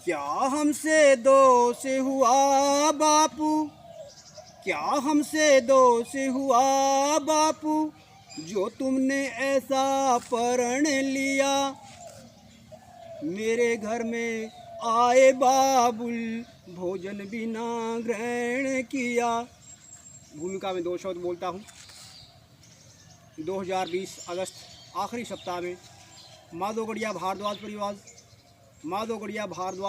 क्या हमसे दोष हुआ बापू, क्या हमसे दोष हुआ बापू, जो तुमने ऐसा प्रण लिया। मेरे घर में आए बाबुल, भोजन बिना ग्रहण किया। भूमिका में 2 शब्द बोलता हूँ। 2020 अगस्त आखिरी सप्ताह में माधोगढ़िया भारद्वाज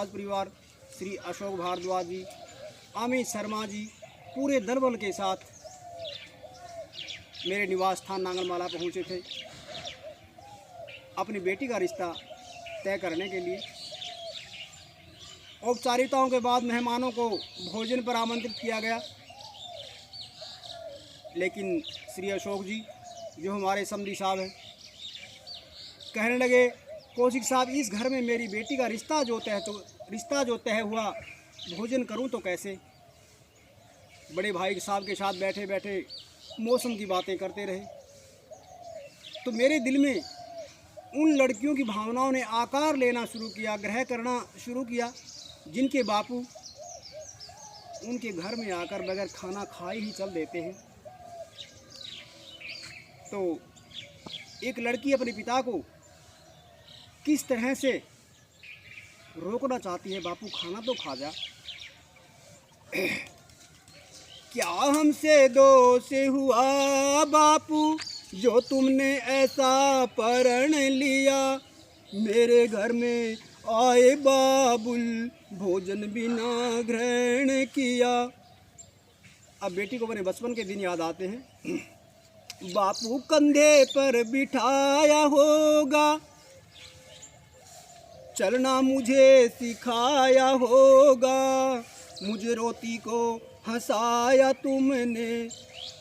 परिवार, श्री अशोक भारद्वाज जी, अमित शर्मा जी, पूरे दलबल के साथ मेरे निवास स्थान नांगलमाला पहुँचे थे अपनी बेटी का रिश्ता तय करने के लिए। औपचारिकताओं के बाद मेहमानों को भोजन पर आमंत्रित किया गया, लेकिन श्री अशोक जी जो हमारे समधी साहब हैं कहने लगे, कौशिक साहब इस घर में मेरी बेटी का रिश्ता जो तय हुआ, भोजन करूं तो कैसे। बड़े भाई साहब के साथ बैठे बैठे मौसम की बातें करते रहे, तो मेरे दिल में उन लड़कियों की भावनाओं ने आकार लेना शुरू किया, ग्रह करना शुरू किया, जिनके बापू उनके घर में आकर बगैर खाना खाए ही चल देते हैं। तो एक लड़की अपने पिता को किस तरह से रोकना चाहती है, बापू खाना तो खा जा। क्या हमसे दोष हुआ बापू, जो तुमने ऐसा प्रण लिया। मेरे घर में आए बाबुल, भोजन बिना ग्रहण किया। अब बेटी को अपने बचपन के दिन याद आते हैं। बापू कंधे पर बिठाया होगा, चलना मुझे सिखाया होगा। मुझे रोती को हंसाया तुमने,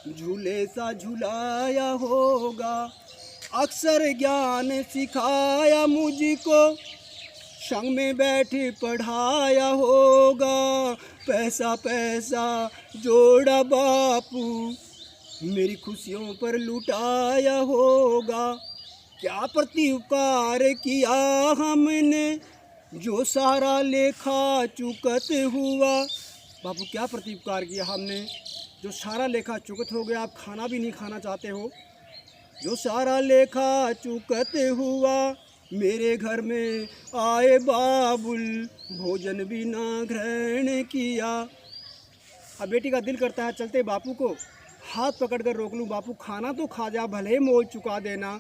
झूले सा झुलाया होगा। अक्सर ज्ञान सिखाया मुझको, संग में बैठ पढ़ाया होगा। पैसा पैसा जोड़ा बापू, मेरी खुशियों पर लुटाया होगा। क्या प्रत्युपकार किया हमने, जो सारा लेखा चुकत हुआ। बापू क्या प्रत्युपकार किया हमने, जो सारा लेखा चुकत हो गया। आप खाना भी नहीं खाना चाहते हो। जो सारा लेखा चुकत हुआ, मेरे घर में आए बाबुल, भोजन बिना ग्रहण किया। अब बेटी का दिल करता है चलते बापू को हाथ पकड़कर रोक लूँ। बापू खाना तो खा जा, भले मोल चुका देना।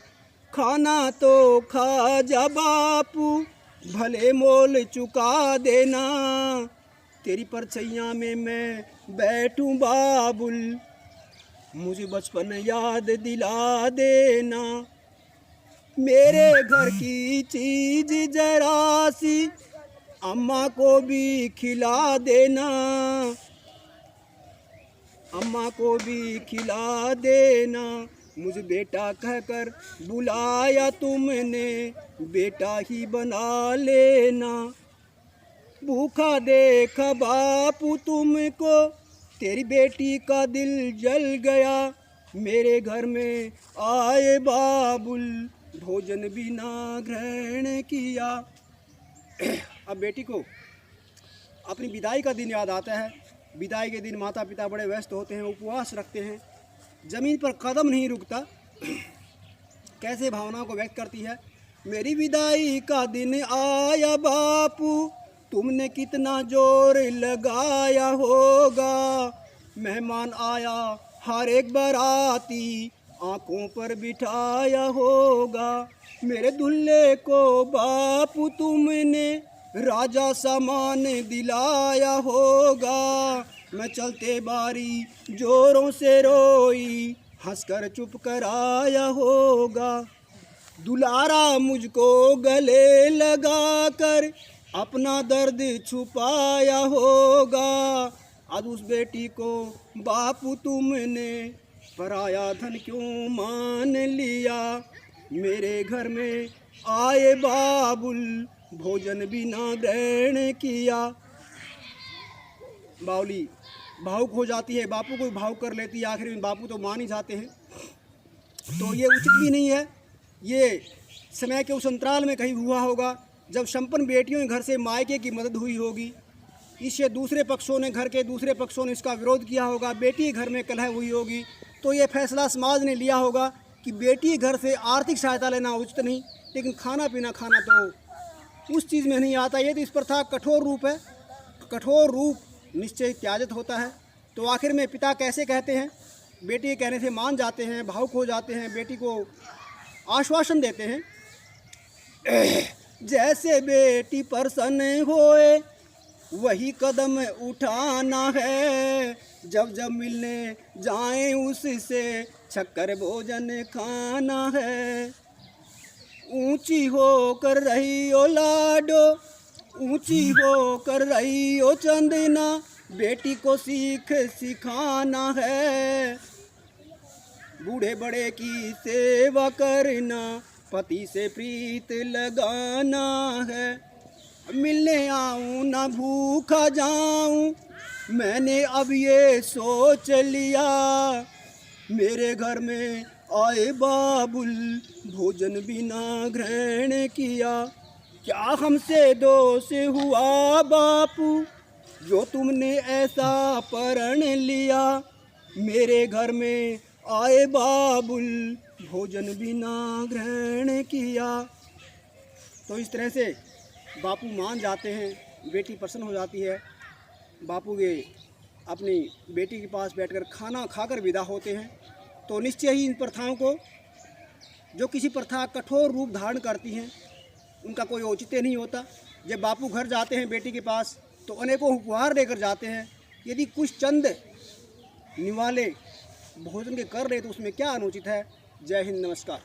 खाना तो खा जा बापू, भले मोल चुका देना। तेरी परछैया में मैं बैठूं बाबुल, मुझे बचपन याद दिला देना। मेरे घर की चीज जरा सी अम्मा को भी खिला देना। अम्मा को भी खिला देना। मुझे बेटा कहकर बुलाया तुमने, बेटा ही बना लेना। भूखा देखा बापू तुमको, तेरी बेटी का दिल जल गया। मेरे घर में आए बाबुल, भोजन बिना ग्रहण किया। अब बेटी को अपनी विदाई का दिन याद आता है। विदाई के दिन माता पिता बड़े व्यस्त होते हैं, उपवास रखते हैं, ज़मीन पर कदम नहीं रुकता। कैसे भावनाओं को व्यक्त करती है। मेरी विदाई का दिन आया बापू, तुमने कितना जोर लगाया होगा। मेहमान आया हर एक बाराती, आंखों पर बिठाया होगा। मेरे दुल्हे को बापू तुमने राजा सामान दिलाया होगा। मैं चलते बारी जोरों से रोई, हंसकर चुप कराया होगा। दुलारा मुझको गले लगा कर अपना दर्द छुपाया होगा। आज उस बेटी को बापू तुमने पराया धन क्यों मान लिया। मेरे घर में आए बाबुल, भोजन बिना ग्रहण किया। बावली भावुक हो जाती है, बापू को भावुक कर लेती है। आखिर में बापू तो मान ही जाते हैं। तो ये उचित भी नहीं है। ये समय के उस अंतराल में कहीं हुआ होगा जब संपन्न बेटियों के घर से मायके की मदद हुई होगी, इससे दूसरे पक्षों ने, घर के दूसरे पक्षों ने इसका विरोध किया होगा, बेटी के घर में कलह हुई होगी, तो ये फैसला समाज ने लिया होगा कि बेटी घर से आर्थिक सहायता लेना उचित नहीं, लेकिन खाना पीना खाना तो उस चीज़ में नहीं आता। ये तो इस प्रथा कठोर रूप है, कठोर रूप निश्चय त्याजित होता है। तो आखिर में पिता कैसे कहते हैं, बेटी के कहने से मान जाते हैं, भावुक हो जाते हैं, बेटी को आश्वासन देते हैं, जैसे बेटी प्रसन्न होए वही कदम उठाना है, जब जब मिलने जाएं उससे शक्कर भोजन खाना है। ऊंची होकर रही ओ लाडो, ऊंची होकर रही ओ चंदना, बेटी को सीख सिखाना है। बूढ़े बड़े की सेवा करना, पति से प्रीत लगाना है। मिलने आऊँ ना भूखा जाऊँ, मैंने अब ये सोच लिया, मेरे घर में आए बाबुल भोजन बिना ग्रहण किया। क्या हमसे दोष हुआ बापू, जो तुमने ऐसा प्रण लिया, मेरे घर में आए बाबुल भोजन बिना ग्रहण किया। तो इस तरह से बापू मान जाते हैं, बेटी प्रसन्न हो जाती है, बापू के अपनी बेटी के पास बैठकर खाना खाकर विदा होते हैं। तो निश्चय ही इन प्रथाओं को, जो किसी प्रथा कठोर रूप धारण करती हैं, उनका कोई औचित्य नहीं होता। जब बापू घर जाते हैं बेटी के पास तो अनेकों उपहार लेकर जाते हैं, यदि कुछ चंद निवाले भोजन के कर रहे तो उसमें क्या अनुचित है। जय हिंद, नमस्कार।